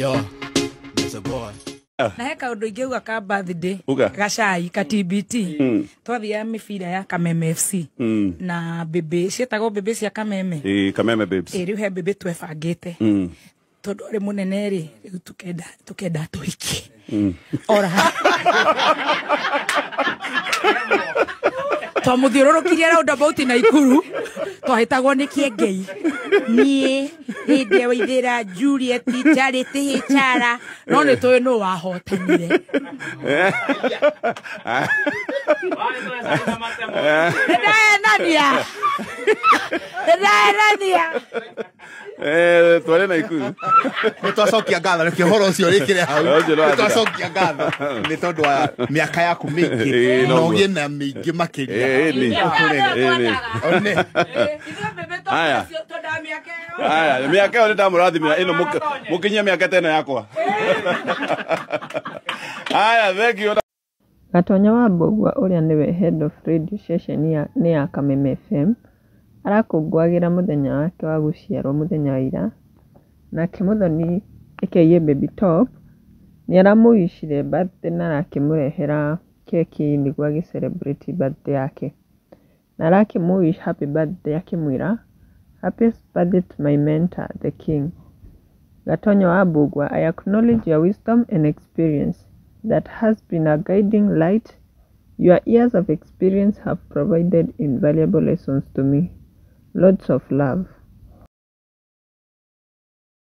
Yo, that's a boy. Na heka undu ingeuga ka birthday gacai ka TBT twathia mibira ya Kameme FC na bebe cietagwo bebe cia Kameme Kameme babes riu he bebe twebangite tondu ari munene ri riu tukenda tuhiki ora twamuthiururukirie roundabout na Ikuru twahitagwo ni Kiengei nie hinde waithira Juliet Charity Hichara no ni tuyu no wahotanire Nania twale na Ikuru Nitwacokia ngatho nikio horo ucio rikire hau nitwacokia ngatho ni tondu wa miaka yaku mingi no gie na mingi makiria haya miaka yo ndamurathimira ino mukinyia miaka tena yakwa haya thank you Gatonya wa Mbogwa uria niwe head of radio station ya Kameme FM arakungwagira muthenya wake wa guciarwo muthenya wa ira nake Muthoni aka Baby Top ni aramuyishire birthday na arakimurehera keki niguo agicelebrate birthday yake na arakimuwish happy birthday akimwira happy birthday to my mentor the king. Gatonya wa Mbogwa, I acknowledge your wisdom and experience that has been a guiding light. Your years of experience have provided invaluable lessons to me. Lots of love.